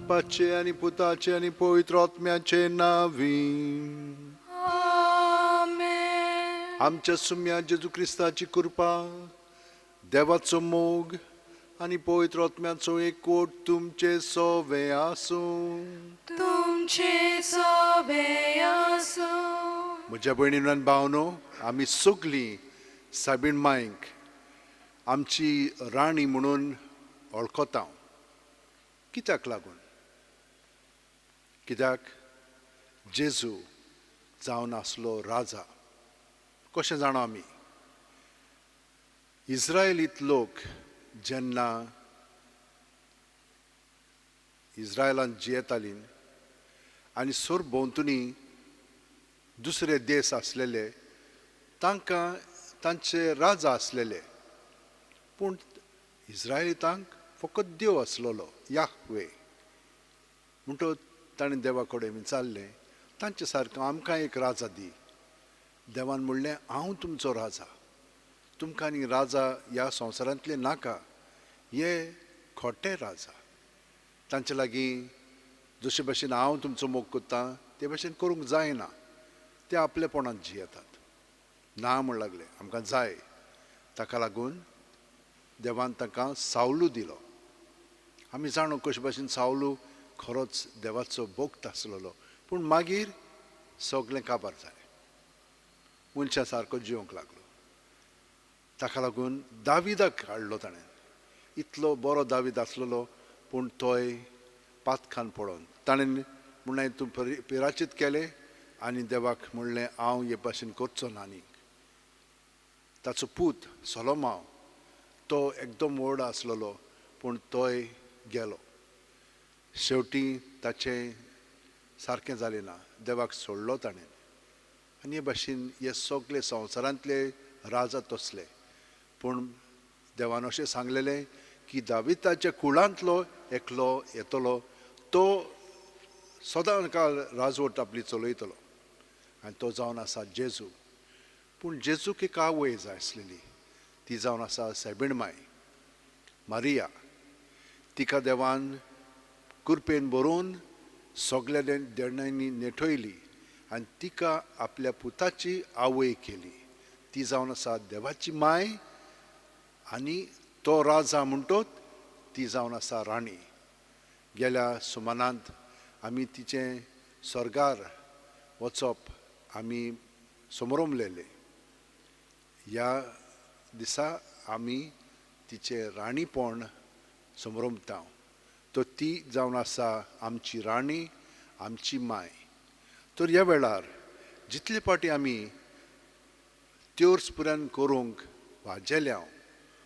बापाचे आणि पुताचे आणि पवित्र आत्म्याचे नावी. आमेन. आमच्या सुम्या जेजू ख्रिस्ताची कृपा, देवाचो मोग आणि पवित्र आत्म्याचो एकवट तुमचे सोवे आसूं. तुमचे सोबे आसूं. म्हज्या भयणीनो आनी भावनो, आमी सगलीं साबीण मांयक आमची राणी म्हणून वळखता. कित्याक लागून? कित्याक जेजू जावन आसलो राजा. कशें जाणा आमी? इस्रायलीत लोक जेन्ना इस्रायलांत जियेतालीं आनी सरभोंवतणी दुसरे देश आसलेले, तांकां तांचे राजा आसलेले. पूण इस्रायलितांक फकत देव आसलोलो, याहवे. म्हणटच ताणें देवा कडेन विचारलें, तांचे सारको आमकां एक राजा दी. देवान म्हणलें, हांव तुमचो राजा. तुमकां आनी राजा ह्या संवसारांतले नाका. हे खोटे राजा. तांचे लागीं जशे भशेन हांव तुमचो मोग करतां ते भशेन करूंक जायना. ते आपलेपणांत जियेतात. ना म्हण लागले, आमकां जाय. ताका लागून देवान तांकां सावलू दिलो. आमी जाणो कशे भशेन सावलू खरोच देवाचो भक्त आसलेलो. पूण मागीर सगळें काबार जालें. मनशा सारको जिवंक लागलो. ताका लागून दाविदाक हाडलो ताणें. इतलो बरो दावीद आसलेलो, पूण तोय पातकान पडोन ताणें म्हणलें, तूं पिराचीत केलें आनी देवाक म्हणलें, हांव हे भाशेन करचो ना आनीक. ताचो पूत सोलोमाव तो एकदम व्हड आसलेलो, पूण तोय गेलो. शेवटी ताचें सारकें जालें ना. देवाक सोडलो ताणें. आनी हे भाशेन हे सगळे संवसारांतले राजा तसले. पूण देवान अशें सांगलेलें की दाविदाच्या कुळांतलो एकलो येतलो, तो सदां काळ राजवट आपली चलयतलो. आनी तो जावन आसा जेजू. पूण जेजूक एक आवय जाय आसलेली. ती जावन आसा सायबीण माय मारिया. तिका देवान कृपेन बरोवन सगळ्या देणांनी नेठयली आनी तिका आपल्या पुताची आवय केली. ती जावन आसा देवाची माय आनी तो राजा म्हणटोच ती जावन आसा राणी. गेल्या सुमानांत आमी तिचें स्वर्गार वचप आमी समोरमलेले. ह्या दिसा आमी तिचें राणीपण समोरमता. तो ती जावन आसा आमची राणी, आमची माय. तर ह्या वेळार जितले पाटी आमी त्योर्स पुरान करूंक वाजेल्या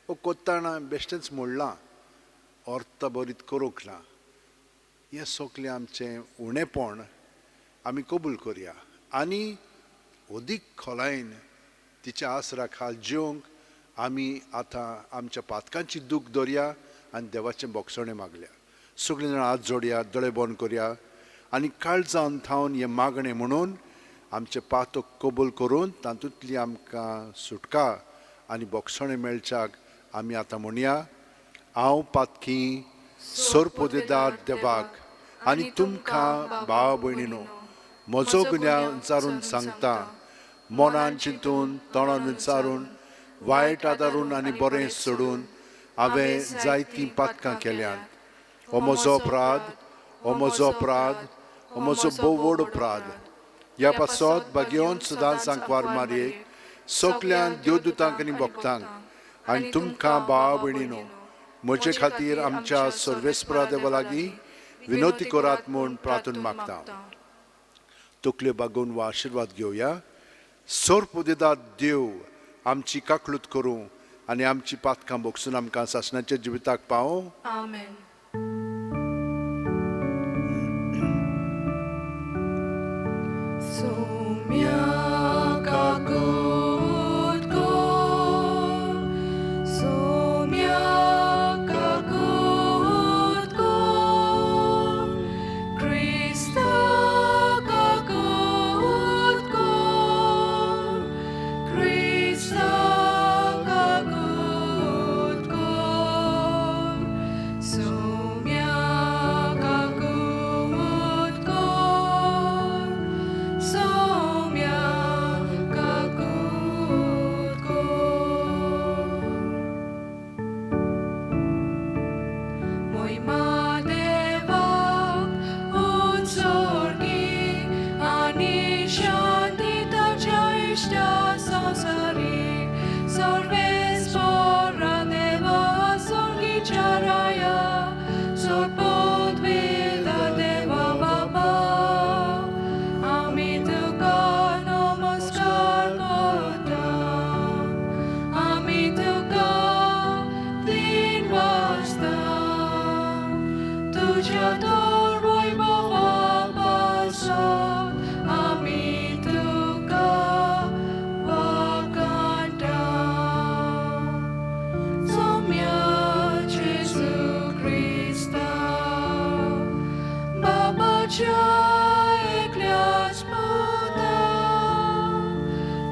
वो कोत्ताना बेश्टेंच म्हणलां, अर्थ बरीत करूंक ना. हें सगळें आमचें उणेपण आमी कबूल करया आनी अदीक खोलायेन तिच्या आसरा खाल जिवंक आमी आतां आमच्या पातकांची दूख धरया आनी देवाचें बोगसणें मागल्या. सगळीं जाणां हात जोडया, दोळे बंद करया आनी काळजान थावन हें मागणें म्हणून आमचे पातक कबूल करून तातूंतली आमकां सुटका आनी बोगसणें मेळच्याक आमी आतां म्हणया, हांव पातकी सोरपोदेदार देवाक आनी तुमकां भाव भयणीनो म्हजो गुन्यांव विचारून सांगता. मनान चिंतून, तोंडान विचारून, वायट आदारून आनी बरें सोडून हांवें जायतीं पातकां केल्यात. हो म्हजो अपराध, हो म्हजो अपराध, हो म्हजो भोव व्हड अपराध. ह्या पासत भाग्यवन सुदां सांकवार मारयेक सगळ्यांक देवदूतांक आनी भक्तांक आनी तुमकां भाव भयणीनो म्हजे खातीर आमच्या सर्वेस्परा देवा लागीं विनोती करात म्हूण प्रार्थना मागता. तकल्यो बागोवन वा आशिर्वाद घेवया. सोरपोदेदार देव आमची काकलूत करूं आनी आमची पातकां बोगसून आमकां सासणाच्या जिविताक पावो. आमेन. So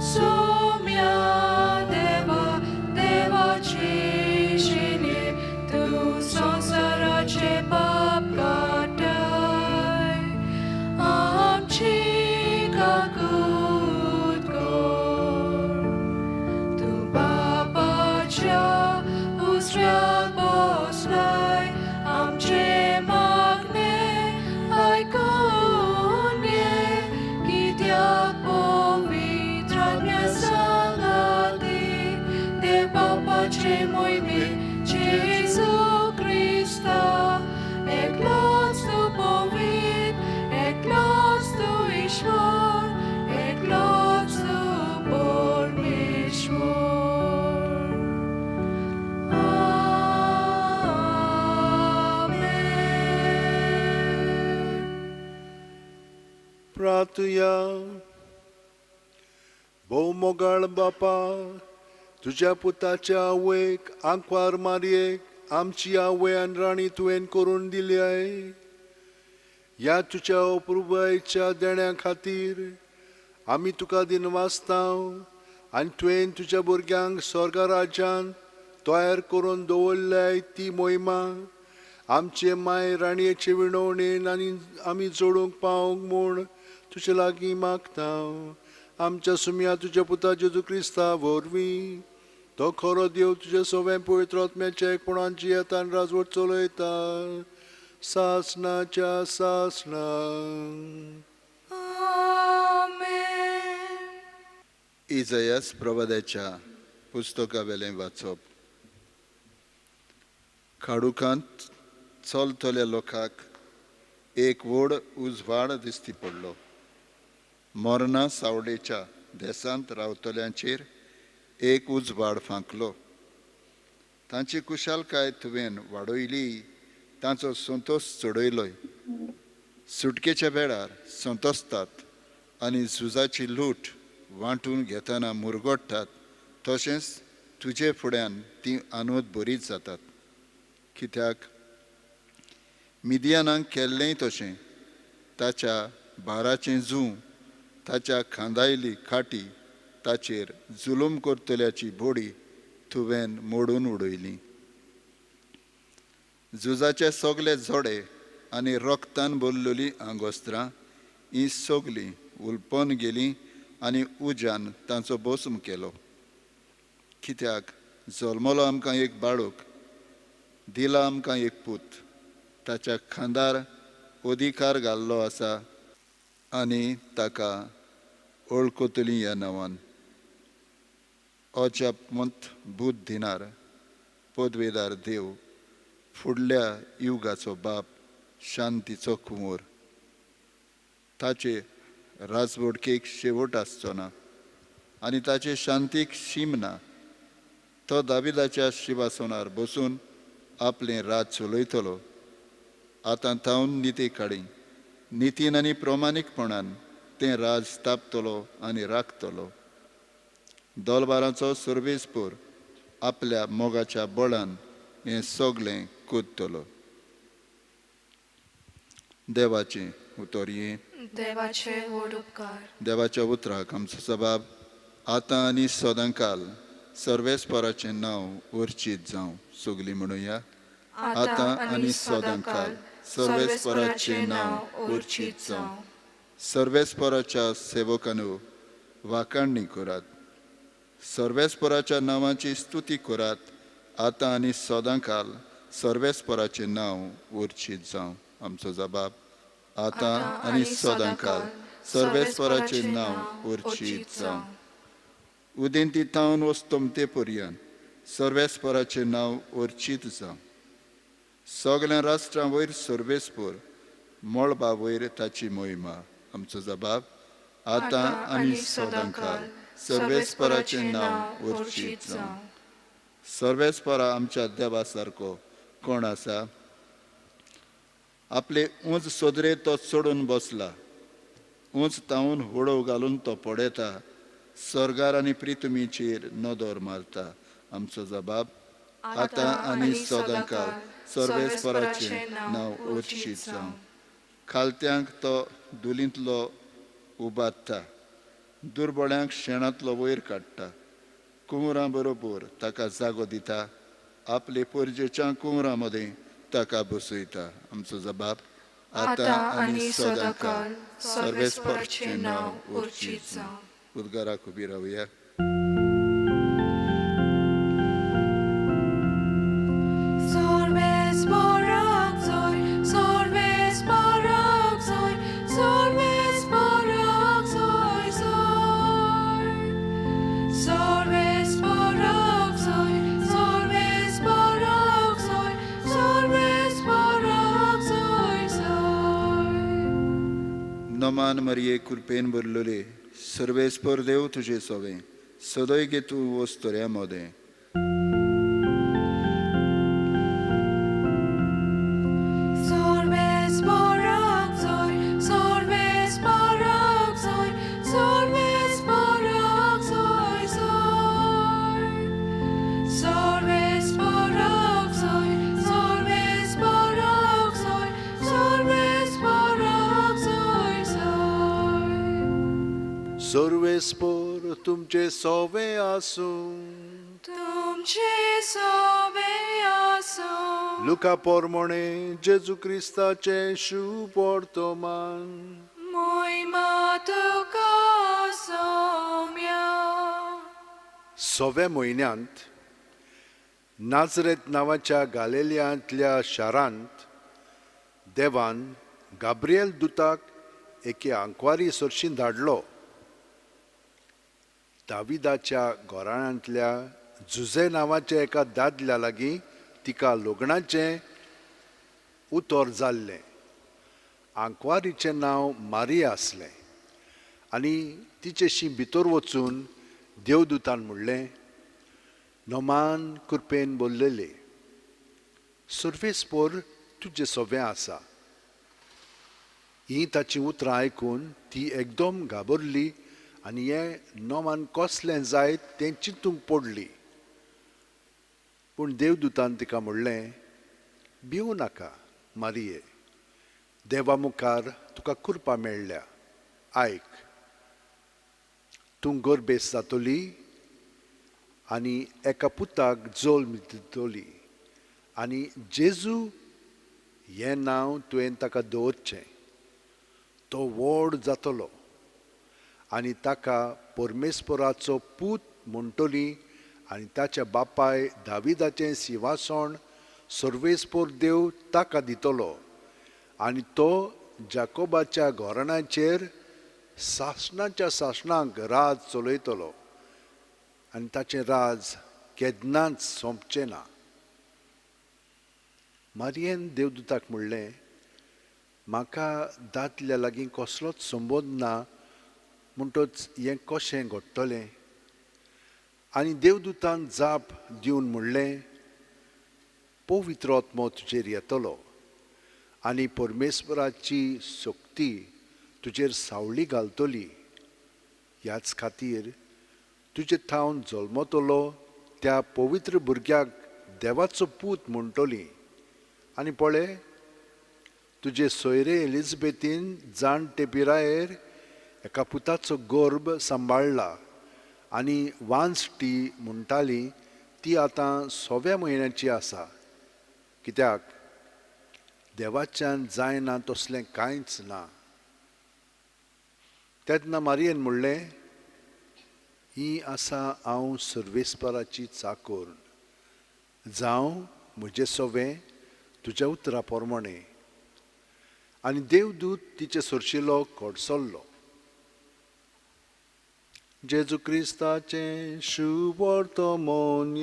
सौम्या देवा देवाची शिले तू संसाराचे पाप काटाय आमची काकूत कर तू बापाच्या उसऱ्याक बसलाय आमचे मागणे ऐकून घे कित्याक पवित्र आज्ञा सांगाती देव बापाचे मोहिमे जेजू क्रिस्ता एकलोच तू पवित्र एकलोच तू ईश्वर एकलोच तू परमेश्वर प्रार्थया भोवमोगाळ बापा तुझ्या पुताच्या आवयक आंकवार मारयेक आमची आवय आनी राणी तुवें करून दिली आहे ह्या तुझ्या अपुरबायेच्या देण्या खातीर आमी तुका दिन वाचताव आनी तुवें तुज्या भुरग्यांक स्वर्गा राज्यांत तयार करून दवरल्याय ती मोहिमा आमचे माय राणयेचे विणवणेन आनी आमी जोडूंक पावंक म्हूण तुजे लागीं मागतां आमच्या सुम्या तुज्या पुता जेजू क्रिस्ता वरवीं तो खरो देव तुजे सगळें पवित्र आत्म्याच्या एकपणान जियेता आनी राजवट चलयता सासणाच्या सासणा इजयास प्रवाद्याच्या पुस्तकावेलें वाचप खाडुकांत चलतल्या लोकांक एक व्हड उजवाड दिश्टी पडलो मरणा सावडेच्या देसांत रावतल्यांचेर एक उजवाड फांकलो तांची कुशालकाय तुवें वाडयली तांचो संतोश चडयलोय सुटकेच्या वेळार संतोसतात आनी झुजाची लूट वांटून घेतना मुरगोडटात तशेंच तुजे फुड्यान ती आनोद बरीच जातात कित्याक मिदियानाक केल्लें तशें ताच्या बाराचें जूं ताच्या खांदायली खाटी ताचेर जुलूम करतल्याची बोडी तुवें मोडून उडयली झुजाचे सगळे जोडे आनी रोगतान भरलेली आंगोस्त्रां ही सगळीं उलपन गेलीं आनी उज्यान तांचो बोसम केलो कित्याक जल्मलो आमकां एक बाळूक दिला आमकां एक पूत ताच्या खांदार अधिकार घाल्लो आसा आनी ताका ओळखतली ह्या नांवान अजापमंत बुध दिनार पदवेदार देव फुडल्या युगाचो बाप शांतीचो कुंवर ताचे राजवडकेक शेवट आसचो ना आनी ताचे शांतीक शीम ना तो दाविदाच्या शिवासनार बसून आपलें राज चलयतलो आतां तावन निती काडी नितीन आनी प्रमाणीकपणान तें राज स्थापतलो आनी राखतलो दोलबाराचो सर्वेस्पूर आपल्या मोगाच्या बळान हें सगळें कोत्तलो देवाचें उतर हें देवाचे व्हड उपकार देवाच्या उतराक आमचो जबाब आतां आनी सदांकाल सर्वेस्पराचें नांव उर्चीत जावं सगलीं म्हणुया आतां आनी सदांकाल सर्वेस्पराचें नांव उर्चीत जावं सर्वेस्पराच्या सेवकांनो वाखाणणी करात सर्वेस्पराच्या नांवाची स्तुती करात आतां आनी सदांकाल सर्वेस्पराचें नांव उर्चीत जावं आमचो जबाब आतां आनी सदांकाल सर्वेस्पराचें नांव उर्चीत जावं उदेंती तावन वस्तोम ते पर्यंत सर्वेस्पराचें नांव उर्चीत जावं सगळ्या राष्ट्रां वयर सर्वेस्पर मळबा वयर ताची मोहिमा आमचो जबाब आतां आनी सदांकाल सर्वेस्पराचें नांव उर्चीत जावं सर्वेस्परा आमच्या देवा सारको कोण आसा आपले उंच सोदरे तो चडून बसला उंच तावन होडो घालून तो पडयता सर्गार आनी प्रिथुमीचेर नदर मारता आमचो जबाब आतां आनी सदांकाल सर्वेस्पराचें नांव उर्चीत जावं खालत्यांक तो दुलींतलो उबारता दुर्बळ्यांक शेणांतलो वयर काडटा, कुंवरां बरोबर ताका जागो दिता, आपले परजेच्या कुंवरां मदें ताका बसयता. आमचो जबाब आता आनी सदांकाळ सदांकाळ सर्वेस्परचे नांव उर्चित उर्चीत जावं. जावं. उद्गाराक उबी रावया. Sorves barak zoy, sorves barak zoy, sorves barak zoy zoy. Sorves barak zoy, sorves barak zoy, sorves barak zoy zoy. नमान मरिये कृपेन भरलेले, सर्वेस्पर देव तुझे सोवे, सदय गे तूं वस्तोऱ्या मोदें. Sorves barak zoy, sorves barak zoy, sorves barak zoy zoy. Sorves barak zoy, sorves barak zoy, sorves barak zoy zoy. सर्वेस्पर तुमचे सोवे आसूं. तुमचे सोबे आसो. लुका पोरमोणे जेजू क्रिस्ताचे शुभ वर्तमान. मोहिमा तुका सौम्या. सोव्या म्हयन्यांत नाझरेत नांवाच्या गालिलियांतल्या शारांत देवान गाब्रिएल दुताक एके आंकवारी सरशीं धाडलो. दाविदाच्या घोराण्यांतल्या जुजे नांवाच्या एका दादल्या लागीं तिका लग्नाचें उतर जाल्लें. आंकवारीचें नांव मारिया आसलें आनी तिचेशी भितर वचून देवदूतान म्हणलें, नोमान कृपेन बोल्लेले, सर्वेस्पर तुजें सोवें आसा. ही ताची उतरां आयकून ती एकदम घाबरली आनी हें नोमान कसलें जायत तें चिंतूंक पडली. पूण देवदूतान तिका म्हणलें, भिवू नाका मारिये, देवा मुखार तुका कृपा मेळ्ळ्या. आयक, तूं गर्भेस जातली आनी एका पुताक जोल्म दितली आनी जेजू हें नांव तुवें ताका दवरचें. तो व्हड जातलो आनी ताका परमेस्पराचो पूत म्हणटली आनी ताच्या बापाय दाविदाचें सिंहासन सर्वेस्पर देव ताका दितलो आनी तो जाकोबाच्या घोराण्याचेर सासणाच्या सासणांक राज चलयतलो आनी ताचें राज केन्नाच सोंपचें ना. मारयेन देवदूताक म्हणलें, म्हाका दादल्या लागीं कसलोच संबंद ना, म्हणटच हें कशें घडटलें? आनी देवदूतान जाप दिवन म्हणलें, पवित्र आत्मो तुजेर येतलो आनी परमेस्पराची शक्ती तुजेर सावळी घालतली. ह्याच खातीर तुजे ठावन जल्मतलो त्या पवित्र भुरग्याक देवाचो पूत म्हणटली. आनी पळय, तुजे सोयरे एलिझाबेथीन जाणटे पिरायेर एका पुताचो गर्भ सांबाळ्ळा आनी वांसटी म्हणटाली ती आतां 6व्या म्हयन्याची आसा, कित्याक देवाच्यान जायना तसलें कांयच ना. तेन्ना मारयेन म्हणलें, ही आसा हांव सर्वेस्पराची चाकर, जावं म्हजें सोवें तुज्या उतरा पोरमोणें. आनी देवदूत तिचे सरशिलो कडसरलो. जेजू क्रिस्ताचें शुभ वर्तमान.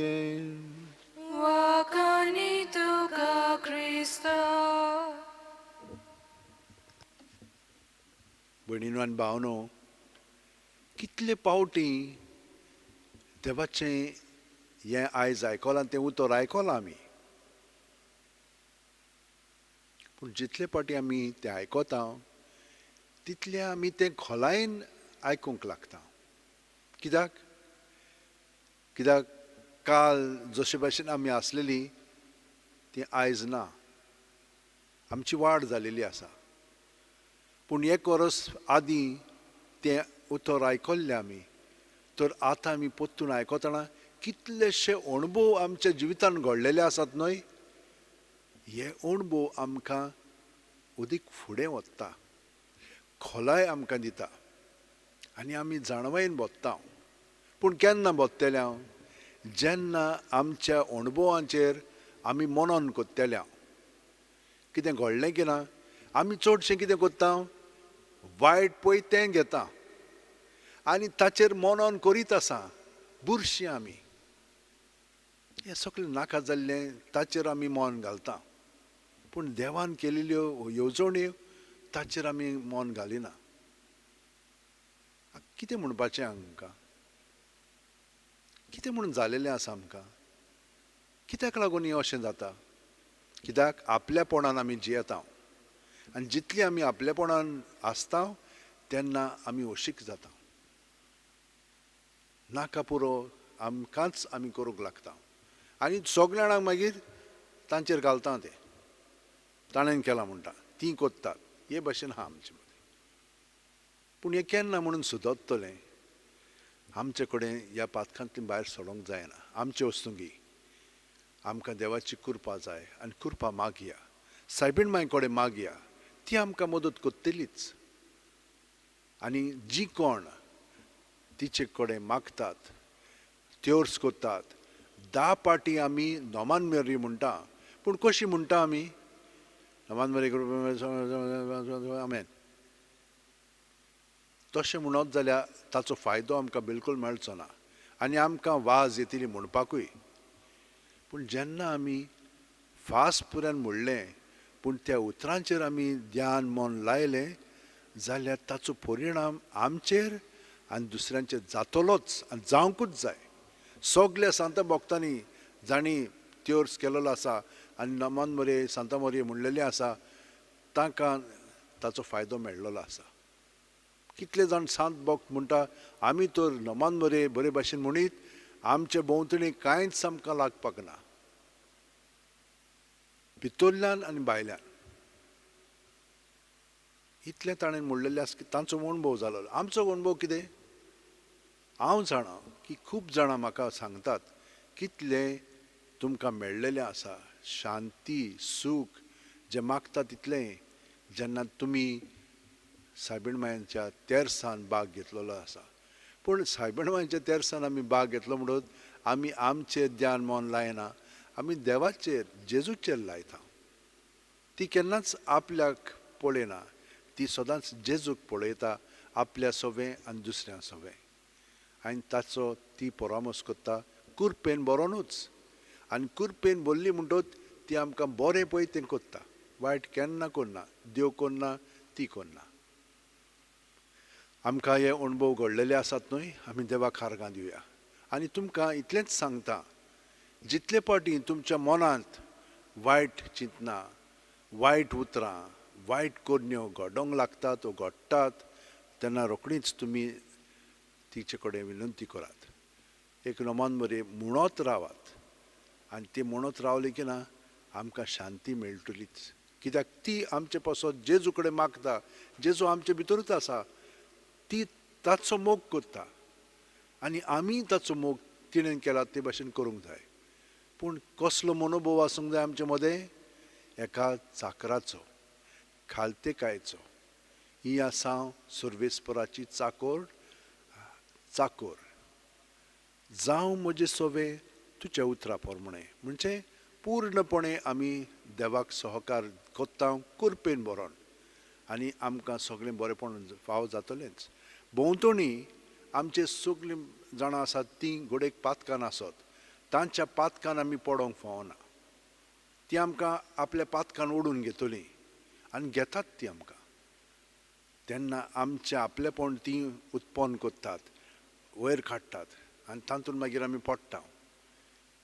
वाकानी तुका क्रिस्ता. भयणीनो आनी भावनो, कितले पावटी देवाचें हें आयज आयकलां, तें उतर आयकलां आमी. पूण जितले पाटी आमी तें आयकता तितले आमी तें खोलायेन आयकूंक लागता. कित्याक काल जशे भाशेन आमी आसलेली ती आयज ना. आमची वाड जालेली आसा. पूण एक वर्स आदीं तें उतर आयकल्ले आमी, तर आतां आमी परतून आयकतना कितलेशे अणभव आमच्या जिवितान घडलेले आसात न्हय. हे अणभव आमकां अदीक फुडें व्हरता, खोलाय आमकां दिता आनी आमी जाणवायेन बोत्ता. पूण केन्ना बोत्तले हांव? जेन्ना आमच्या अणभवांचेर आमी मनन कोत्तले हांव. कितें घडलें की ना, आमी चडशें कितें कोत्ता, वायट पळय तें घेता आनी ताचेर मनन करीत आसा बुरशीं आमी. हें सगळें नाका जाल्लें ताचेर आमी मन घालता. पूण देवान केलेल्यो येवजण्यो ताचेर आमी मन घालिना. कितें म्हणपाचें आमकां? कितें म्हणून जालेलें आसा आमकां? कित्याक लागून हें अशें जाता? कित्याक आपल्यापणान आमी जियेता आनी जितली आमी आपल्यापणान आसता तेन्ना आमी अशीक जाता. नाका पुरो आमकांच आमी करूंक लागता आनी सगळ्या जाणांक मागीर तांचेर घालता तें. ताणें केलां म्हणटा, तीं कोत्तात, हे भाशेन आहा आमचे मदें. पूण हें केन्ना म्हणून सुदरतलें? आमचे कडेन ह्या पातकांतल्यान भायर सरोंक जायना. आमचे वस्तूंगी आमकां देवाची कृपा जाय आनी कृपा मागया. सायबीण मांय कडेन मागया, ती आमकां मदत करतलीच. आनी जी कोण तिचे कडेन मागतात, त्योर्स कोत्तात, 10 पाटी आमी नोमान मेरी म्हणटा. पूण कशी म्हणटा आमी? नोमान मेरी आमेन. तशें म्हणत जाल्यार ताचो फायदो आमकां बिलकूल मेळचो ना आनी आमकां वाज येतली म्हणपाकूय. पूण जेन्ना आमी फास पुऱ्यान म्हणलें पूण त्या उतरांचेर आमी ध्यान मन लायलें जाल्यार ताचो परिणाम आमचेर आनी दुसऱ्यांचेर जातलोच आनी जावंकूच जाय. सगल्या सांत भक्तांनी जाणी त्योर्स केलेलो आसा आनी नमान मोरये सांता मोरये म्हणलेलें आसा, तांकां ताचो फायदो मेळ्ळलो आसा. कितले जाण सांत भक्त म्हणटा, आमी तर नमान मोरये बरे भाशेन म्हणीत, आमचे भोंवतणी कांयच आमकां लागपाक ना, भितरल्यान आनी भायल्यान. इतलें ताणें म्हणलेलें आसा की तांचो अणभव जालो. आमचो अणभव कितें? हांव जाणा की खूब जाणां म्हाका सांगतात कितलें तुमकां मेळ्ळेलें आसा, शांती सूख जें मागता तितलें जेन्ना तुमी सायबीण मांयच्या तेर्सान भाग घेतलेलो आसा. पूण सायबीण मांयच्या तेर्सान आमी भाग घेतलो म्हणून आमी आमचेर ध्यान मन लायना, आमी देवाचेर जेजूचेर लायता. ती केन्नाच आपल्याक पळयना, ती सदांच जेजूक पळयता, आपल्या सवें आनी दुसऱ्या सवें. आनी ताचो ती परामर्श करता कृपेन बरोनूच. आनी कृपेन बोल्ली म्हणटच ती आमकां बरें पळय तें कोत्ता, वायट केन्ना करना, देव करना, ती करना. आमकां हे अणभव घडलेले आसात न्हय, आमी देवाक खारगां दिवया. आनी तुमकां इतलेंच सांगता, जितले पाटी तुमच्या मनांत वायट चिंतना, वायट उतरां, वायट करण्यो घडोंक लागतात वा घडटात, तेन्ना रोखडीच तुमी तिचे कडेन विनंती करात. एक नमान मोरये म्हणत रावात आनी ती म्हणत रावली की ना आमकां शांती मेळटलीच. कित्याक ती आमचे पासत जेजू कडेन मागता, जेजू आमचे भितरूच आसा, ती ताचो मोग करता आनी आमी ताचो मोग तिणें केला ते भाशेन करूंक जाय. पूण कसलो मनोभव आसूंक जाय आमचे मदें? एका चाकराचो, खालतेकायेचो. ही आसा सर्वेस्पराची चाकोर जावं म्हजे सवें तुज्या उतरा प्रमाणें. म्हणजे पूर्णपणे आमी देवाक सहकार कोत्ता कृपेन बरोवन आनी आमकां सगळें बरेंपण फाव जातलेंच. भोंवतणी आमचे सगळीं जाणां आसात तीं घोडेक पातकान आसत, तांच्या पातकान आमी पडोंक फावना. ती आमकां आपल्या पातकान ओडून घेतलीं आनी घेतात ती आमकां. तेन्ना आमचें आपलेपण तीं उत्पन्न करतात, वयर काडटात आनी तातूंत मागीर आमी पडटा.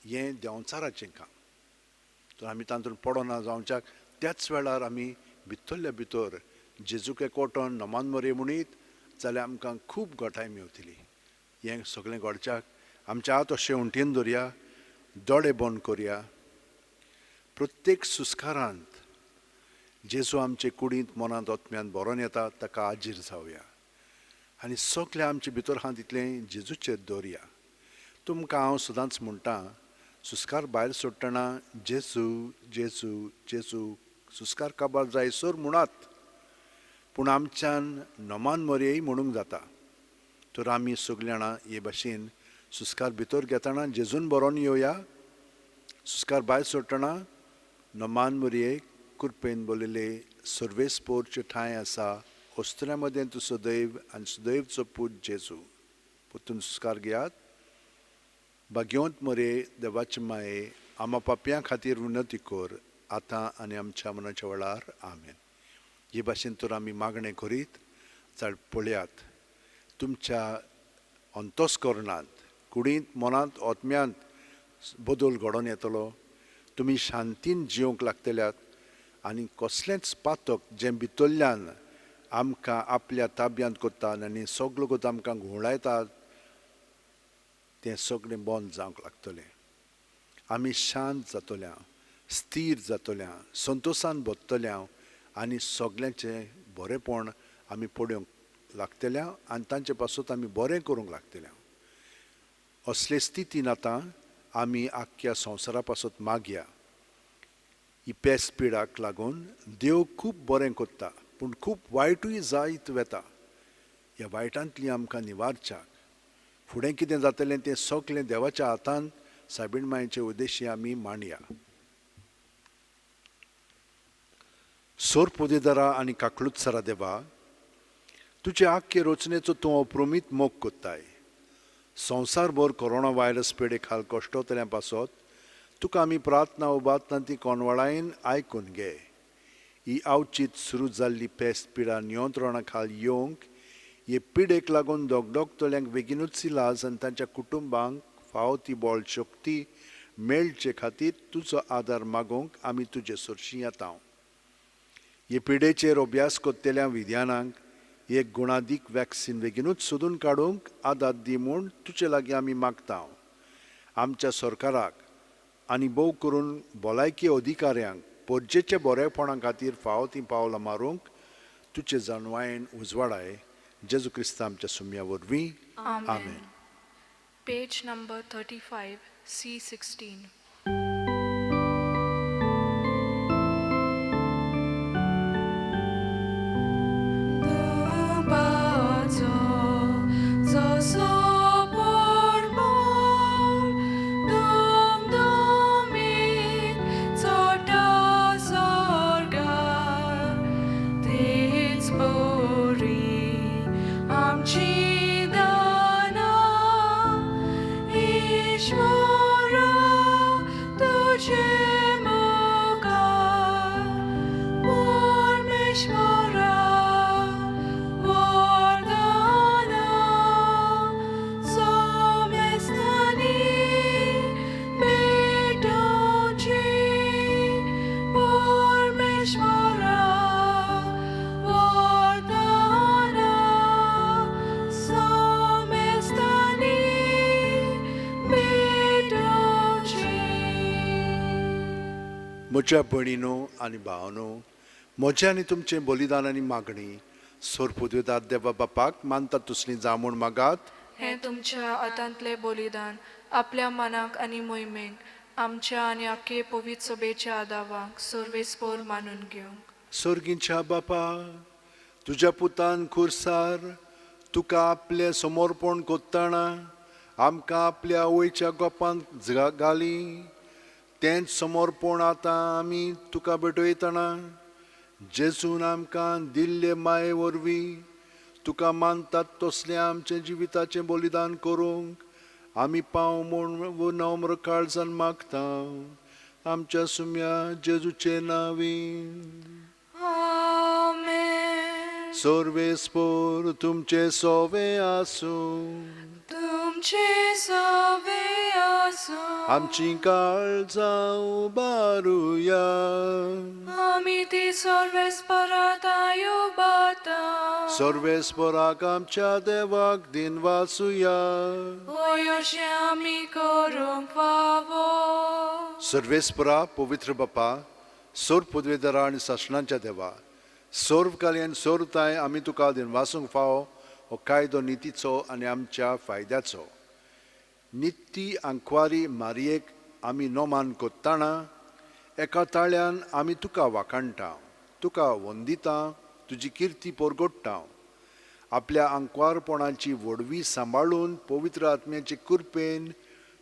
हें देंवचाराचें काम. तर आमी तातूंत पडना जावच्याक त्याच वेळार आमी भितरल्या भितर जेजूक एकवटन नमान मोरये म्हणीत जाल्यार आमकां खूब घटाय मेवतली. हें सगळें घडच्याक आमच्या हात अशें उंटीन दवरया, दोळे बंद करया. प्रत्येक सुस्कारांत जेजू आमचे कुडींत मनांत आत्म्यान बरोवन येता, ताका आजीर जावया. आनी सगळे आमचे भितर आहा तितलें जेजूचेर दवरया. तुमकां हांव सदांच म्हणटा, सुस्कार भायर सोडटना जेजू जेजू जेजू सुस्कार काबार जायसर म्हणात, पूण आमच्यान नमान मरयेय म्हणूंक जाता. तर आमी सगळीं जाणां हे भाशेन सुस्कार भितर घेतना जेजून बरोवन येवया. सुस्कार भायर सोडटना नमान मरये कृपेन बोलिल्ले सर्वेस्पोरचे ठांय आसा, ओस्त्र्या मदें तूं सदैव आनी सदैवचो पूत जेजू. परतून सुस्कार घेयात. भाग्यवंत मरे देवाचे माये, आमा पापयां खातीर विनंती कर, आतां आनी आमच्या मनाच्या वेळार. आमेन. हे भाशेन तर आमी मागणें करीत जाल्यार पळयात, तुमच्या अंतस्करणांत, कुडींत, मनांत, ओतम्यांत बदल घडोवन येतलो. तुमी शांतीन जिवंक लागतल्यात आनी कसलेंच पातक जें भितरल्यान आमकां आपल्या ताब्यांत करतात आनी सगळो गत आमकां घुंवडायतात, तें सगळें बंद जावंक लागतलें. आमी शांत जातल्या, स्थिर जातल्या, संतोशान बदतल्या आनी सगळ्यांचें बरेंपण आमी पळोवंक लागतल्या आनी तांचे पासून आमी बरें करूंक लागतल्या. असले स्थितीन आतां आमी आख्ख्या संवसारा पासून मागया. ही पेस्त पिडाक लागून देव खूब बरें करता, पूण खूब वायटूय जायत वेता. ह्या वायटांतली आमकां निवारच्याक फुडें कितें जातलें तें सगळें देवाच्या हातांत सायबीण मायेचे उद्देशी आमी मांडया. सोर पोदेदारा आनी काकलुत्सरा देवा, तुजे आख्खे रचनेचो तूं अप्रुमीत मोग कोत्ताय. संवसारभर कोरोना व्हायरस पिडे खाल कश्टतल्या पासत तुका आमी प्रार्थना उबारतना ती कोनवळायेन आयकून घे. ही आवचीत सुरू जाल्ली पेस्त पिडा नियंत्रणा खाल येवंक, हे पिडेक लागून दोगदोगतल्यांक बेगीनूच इलाज आनी तांच्या कुटुंबांक फावो ती बोळ शक्ती मेळचे खातीर तुजो आदार मागूंक आमी तुजे सरशीं येता. हे पिडेचेर अभ्यास कोत्तेल्या विद्यानांक एक गुणादीक वॅक्सीन बेगीनूच सोदून काडूंक आदार दी म्हूण तुजे लागीं आमी मागता. आमच्या सरकाराक आनी भोव करून भलायकी अधिकाऱ्यांक परजेच्या बरेपणा खातीर फावो ती पावलां मारूंक तुजे जाणवायेन उजवाडाय. जेजू क्रिस्त आमच्या सुम्या वरवीं. आमेन. Page number 35, C16. म्हज्या भयणीनो आनी भावनो, म्हजें आनी तुमचें बलिदान आनी मागणी सोर पुदवेदार देवा बापाक मानता तसलीं जावं म्हूण मागात. हें तुमच्या हातांतलें बलिदान आपल्या मनाक आनी मोहिमेक आमच्या आनी आख्खे पवित्र सभेच्या आदावाक सर्वेस्पोर मानून घेवंक. सर्गींच्या बापा, तुज्या पुतान खुर्सार तुका आपलें समर्पण कोत्ताना आमकां आपल्या आवयच्या गोपांत घाली. तेंच समर्पण आतां आमी तुका भेटयतना जेजून आमकां दिल्ले माये वरवीं तुका मानतात तसलें आमचें जिविताचें बलिदान करूंक आमी पाव म्हूण नम्र काळजान मागता. आमच्या सुम्या जेजूचे नांवीं. आमेन. सर्वेस्पोर तुमचे सोवे आसूं. तुमचे सोवे आसूं. आमची काळजां उबारुया. आमी ती सर्वेस्परात उबारता. सर्वेस्पराक आमच्या देवाक दिन वाचुया. होय अशें आमी करूंक फावो. सर्वेस्परा पवित्र बापा, सोर पदवेदारा आनी शासनाच्या देवा, सोर्वकालीन सोरताय आमी तुका दिन वाचूंक फावो हो कायदो नितीचो आनी आमच्या फायद्याचो. निती आंकवारी मारयेक आमी नोमान कोत्ताना एका ताळ्यान आमी तुका वाखाणटा, तुका वंदिता, तुजी किर्ती पोरगोडटा. आपल्या आंकवारपणाची व्हडवी सांबाळून पवित्र आत्म्याचे कृपेन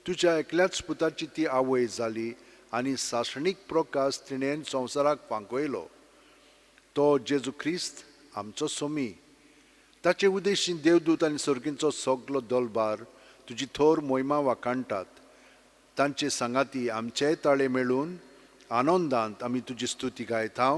तुज्या एकल्याच पुताची ती आवय जाली आनी सासणीक प्रकाश तिणेन संवसाराक पांकयलो. तो जेजू क्रिस्त आमचो सोमी. ताचे उद्देशीं देवदूत आनी सर्गींचो सगलो दलबार तुजी थोर मोहिमा वाखाणटात. तांचे सांगाती आमचेय ताळे मेळून आनंदांत आमी तुजी स्तुती गायता.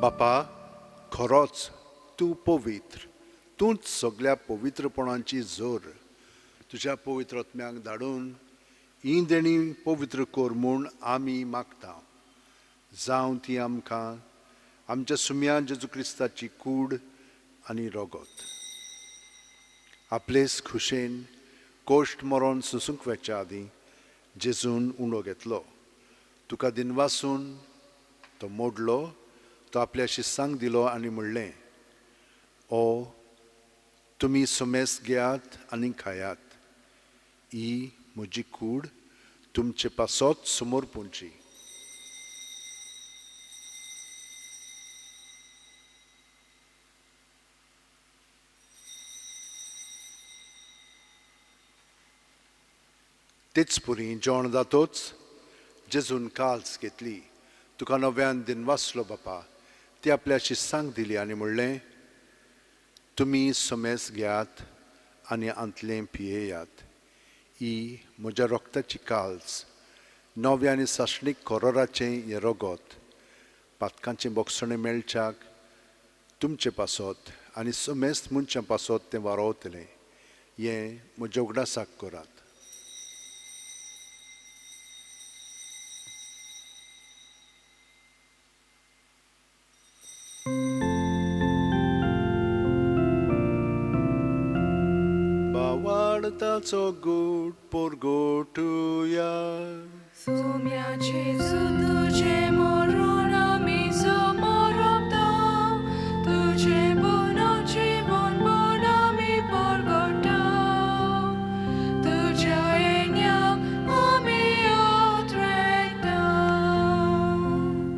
बापा, खरोच तूं पवित्र. तूंच सगळ्या पवित्रपणाची जोर. तुज्या पवित्र आत्म्याक धाडून ही देणी पवित्र कोर म्हूण आमी मागता. जावं ती आमकां आमच्या सुम्या जेजू क्रिस्ताची कूड आनी रगत. आपलेच खुशेन कोश्ट मरोन सुसूंक वेच्या आदीं जेजून उंडो घेतलो. तुका दिनवासून तो मोडलो. तो आपल्या शिस्सांक दिलो आनी म्हणलें, ओ तुमी सुमेस घेयात आनी खायात. ही म्हजी कूड तुमचे पासत समोर पोंची. तेच पुरी जेवण जातोच जेजून काल्स घेतली. तुका नव्यान दिनवासलो बापा. ती आपल्या शिस्सांक दिली आनी म्हणलें, तुमी सुमेस घेयात आनी आंतलें पियेयात. ही म्हज्या रोगताची काल्स, नव्या आनी सासणीक कोरोराचें हें रगत. पातकांचें बोगसणें मेळच्याक तुमचे पासत आनी सुमेस्त मनशां पासत तें वारोवतलें. हें म्हज्या उगडासाक करात. Bawartaco gut porgotuja. Sumiaci tudzie moron ami somorobta. Tudzie bonoci bonami porgota. Tudzia enia ami otreta.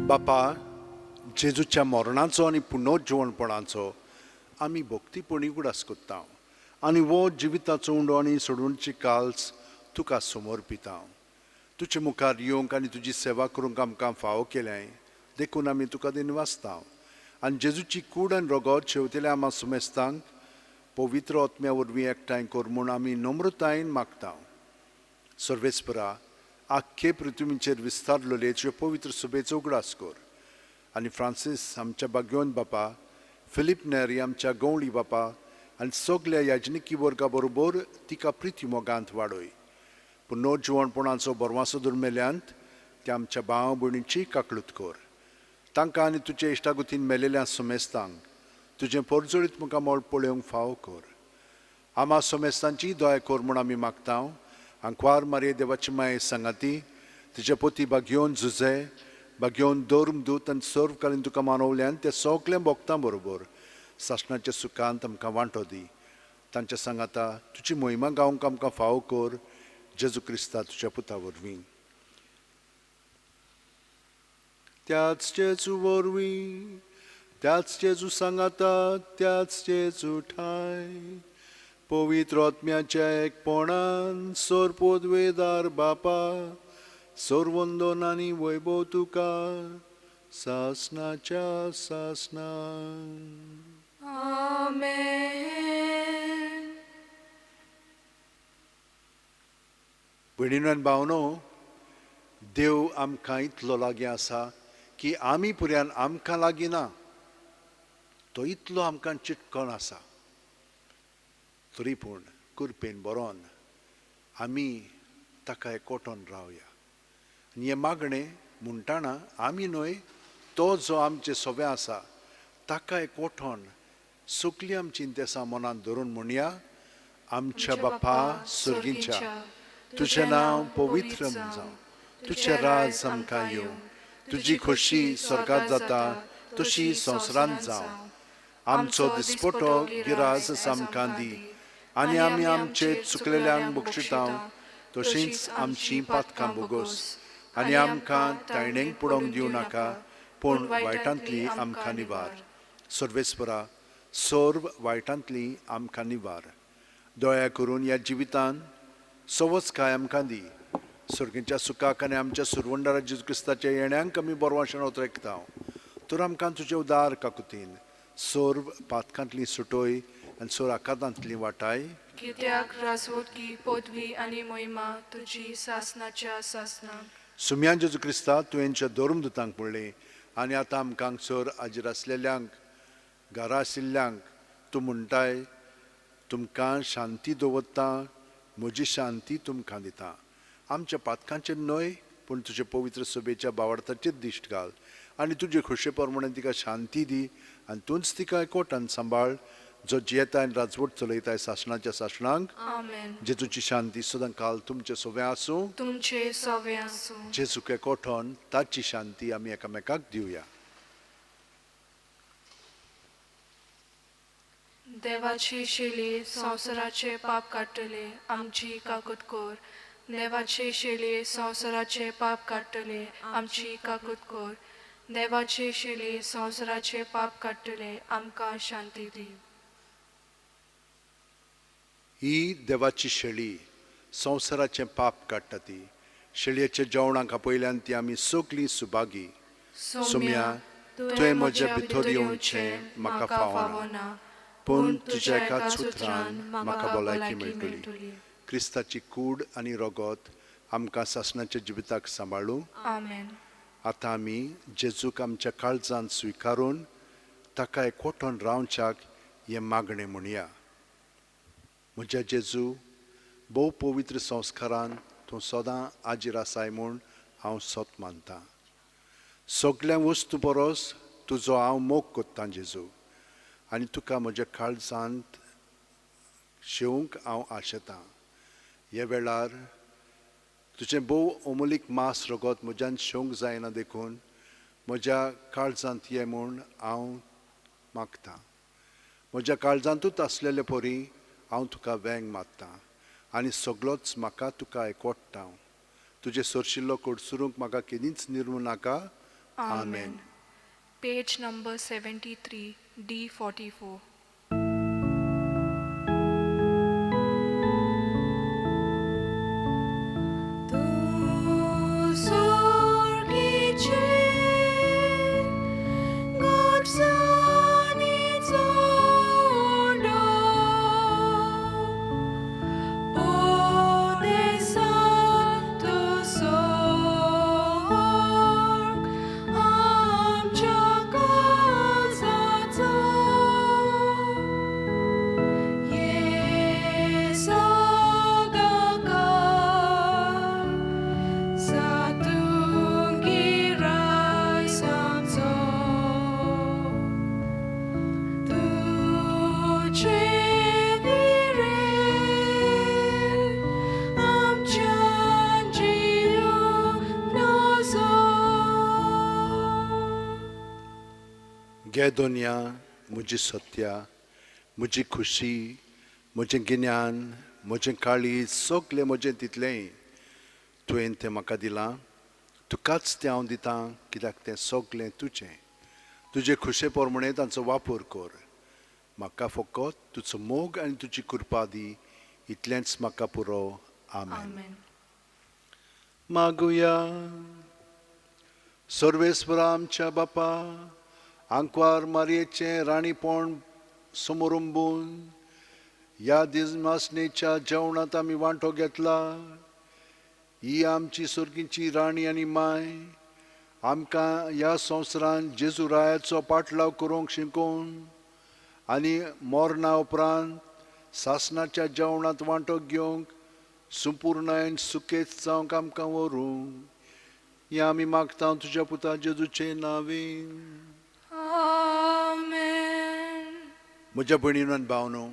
बापा, जेजूच्या मरणाचो आनी पुनर्जीवनपणाचो आमी भक्तीपणी उगडास कोत्ता. आनी वो जिविताचो उंडो आनी सोडूनची काल्स तुका समोर पिता. तुजे मुखार येवंक आनी तुजी सेवा करूंक आमकां फावो केलें देखून आमी तुका दिनवासता. आनी जेजूची कूड आनी रगत शेवतेल्या आमा सुमेस्तांक पवित्र आत्म्या वरवीं एकठांय कर म्हूण आमी नम्रतायेन मागता. सर्वेस्परा, आख्खे पृथ्वीचेर विस्तारलेले तुजे पवित्र सुबेचो उगडास कर. आनी फ्रांसीस आमच्या भाग्यवन बापा, फिलीप नेरी आमच्या गवळी बापा आनी सगल्या याजनिकी वर्गा बरोबर तिका प्रिती मोगांत वाडय. पुनर्जीवनपणाचो बरवासो दुर्मेल्यांत त्या आमच्या भाव भयणीची काकळूत कर. तांकां आनी तुजे इश्टागुतीन मेलेल्या सुमेस्तांक तुजें परजळीत मुखार मोळ पळोवंक फावो कर. आमा सुमेस्तांची दया कर म्हूण आमी मागता. अंकवार मारे देवाची माय संगती तिचे पोती घेवन झुजे घेवन दौरम दूत आनी सर्व कालीन तुका मानवल्यान ते सगळे भोगतां बरोबर सासणाच्या सुखांत आमकां वांटो दी तांच्या सांगाता तुजी मोहिमा गावंक आमकां फावो कर जेजू क्रिस्ता तुज्या पुता वरवीं त्याच जेजू वरवीं त्याच जेजू सांगाता त्याच जेजू ठाय पवित्र आत्म्याच्या एकपणान सोरपोदवेदार बापा सोरवंदन आनी वैभव तुका सासणाच्या सासणान आमेन. भयणीनो आनी भावनो देव आमकां इतलो लागीं आसा की आमी पुर्यान आमकां लागीं ना तो इतलो आमकां चिटकण आसा तरी पूण कुरपेन बरोवन आमी ताका एकवटोन रावया आनी हें मागणें म्हणटाना आमी न्हय तो जो आमचे सोबे आसा ताका एकवटोन सगळीं आमची इंतेसां मनांत धरून म्हणया आमच्या बापा सुर्गीच्या तुजें नांव पवित्र जावं तुजें राज आमकां येवं तुजी खोशी स्वर्गांत जाता तशी संवसारांत जावं आमचो दिसपटो गिराज आमकां दी आनी आमी आमचे चुकलेल्यांक बक्षितांव तशींच आमचीं पातकां बोगोस आनी आमकां तायणेक पडोवंक दिवं नाका पूण वायटांतली आमकां निवार सर्वेस्परा सर्व वायटांतली आमकां निवार दया करून ह्या जिवितांत सवच काय आमकां दी सर्गेच्या सुखाक आनी आमच्या सुरवंडारा जेजू क्रिस्ताच्या येण्यांक आमी बोरवाशेन उतरयता तर आमकां तुजे उदार काकुतीन सर्व पातकांतली सुटोय आनी सोर आकांतांतली वाटाय कित्याक राजवटकी पदवी आनी मोहिमा तुजी सासणाच्या सासणाक सुम्या जेजू क्रिस्ता तुवेंच्या दोरम दुतांक म्हणलें आनी आतां आमकां हांगसर हाजीर आसलेल्यांक घरा आशिल्ल्यांक तूं म्हणटाय तुमकां शांती दवरता म्हजी शांती तुमकां दिता आमच्या पातकांचेर न्हय पूण तुजे पवित्र सभेच्या बावडताचेर दिश्ट घाल आनी तुजे खोशे प्रमाणे तिका शांती दी आनी तूंच तिका एकवटान सांबाळ जो जियेता आनी राजवट चलयताय सासणाच्या सासणांक आमेन. जेजूची शांती सदां काल तुमचे सोबे आसूं तुमचे सवे आसूं जेजूक एकवटोन ताची शांती आमी एकामेकाक दिवया देवाची शेली संवसाराचे पाप काडटले आमची काकूत कोर देवाचे शेली संवसाराचे पाप काडटले आमची काकूत कोर देवाचे शेली संवसाराचे पाप काडटले आमकां शांती दी ही देवाची शेळी संवसाराचें पाप काडटा ती शेळयेच्या जेवणाक आपयल्यान ती आमी सगळीं सुभागी सोम्या तुवें म्हज्या भितर येवचें म्हाका फावना पूण तुज्या एकाच उतरान म्हाका भलायकी मेळटली क्रिस्ताची कूड आनी रगत आमकां सासणाच्या जिविताक सांबाळूं आमेन. आतां आमी जेजूक आमच्या काळजांत स्विकारून ताका एकवटोन रावच्याक हें मागणें म्हणया म्हज्या जेजू भोव पवित्र संस्कारान तूं सदां आजीर आसाय म्हूण हांव सोत मानतां सगळ्या वस्तू परस तुजो हांव मोग कोत्तां जेजू आनी तुका म्हज्या काळजांत शेवंक हांव आशेतां ह्या वेळार तुजें भोव अमोलीक मास रगत म्हज्यान शेवंक जायना देखून म्हज्या काळजांत ये म्हूण हांव मागतां म्हज्या काळजांतूच आसलेले परी हांव तुका वेंग मागतां आनी सगळोच म्हाका तुका एकवटता तुजे सरशिल्लो कोडसुरूंक म्हाका केदींच निर्मू नाका आमेन. Page number 73, D44. गे दोनया म्हजी सत्या, म्हजी खुशी, म्हजें गिन्यान, म्हजें काळीज, सगलें म्हजें तितलेंय तुवें तें म्हाका दिलां. तुकाच तें हांव दितां, कित्याक तें सगलें तुजें. तुजे खुशे पोरमणे तांचो वापर कर. म्हाका फकत तुजो मोग आनी तुजी कृपा दी, इतलेंच म्हाका पुरो. आमेन. आमेन. मागुया. सर्वेस्परा आमच्या बापा, आंकवार मारयेचें राणीपण समोरुंबून ह्या दिसमासणेच्या जेवणांत आमी वांटो घेतला. ही आमची सर्गीची राणी आनी माय आमकां ह्या संवसारांत जेजू रायाचो पाटलाव करूंक शिकोवन आनी मरणा उपरांत सासणाच्या जेवणांत वांटो घेवंक संपूर्णायेन सुकेच जावंक आमकां व्हरूंक. हें आमी मागता तुज्या पुता जेजूचे नांवेन. आमेन. म्हज्या भयणीनो आनी भावनो,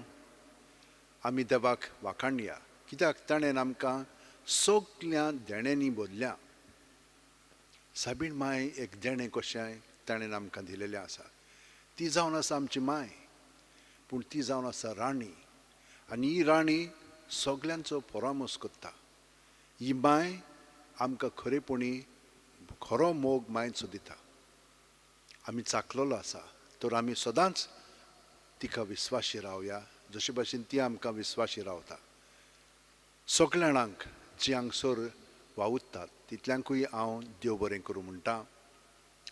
आमी देवाक वाखाणया, कित्याक ताणें आमकां सगल्या देण्यांनी भरल्या. साबीण माय एक देणें कशें ताणें आमकां दिलेलें आसा. ती जावन आसा आमची माय, पूण ती जावन आसा राणी. आनी ही राणी सगल्यांचो परामोस करता. ही माय आमकां खरेपणी खरो मोग मायेचो दिता. आमी चाखलेलो आसा, तर आमी सदांच तिका विस्वाशी रावया, जशे भाशेन ती आमकां विस्वाशी रावता. सगल्या जाणांक जी हांगसर वावुरतात तितल्यांकूय हांव देव बरें करूं म्हणटा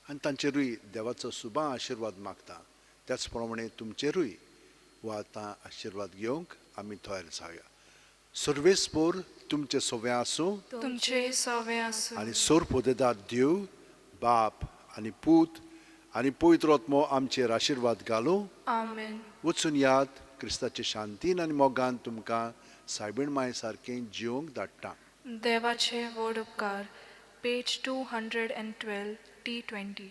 आनी तांचेरूय देवाचो सुबां आशिर्वाद मागता. त्याच प्रमाणे तुमचेरूय हो आतां आशिर्वाद घेवंक आमी तयार जावया. सर्वेस्पोर तुमचे सवें आसूं. तुमचे सवे आसूं. आनी सोर पोदेदार देव, बाप आनी पूत आनी पवित्र आत्मो आमचेर आशिर्वाद घालूं. आमेन. वचून याद क्रिस्ताचे शांतीन आनी मोगान तुमकां सायबीण माय सारकें जिवंक धाडटा. देवाचे व्हड उपकार. Page 212 T20.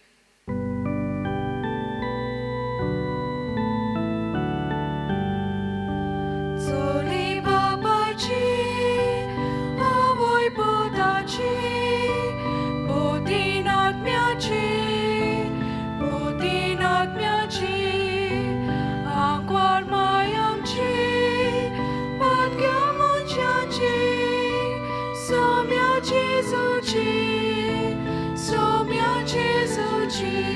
चोली बापाची आवय पोताची पोतीन आत्म्याची आंकवार माय आमची पातक्या मनशाची सौम्या जेजूची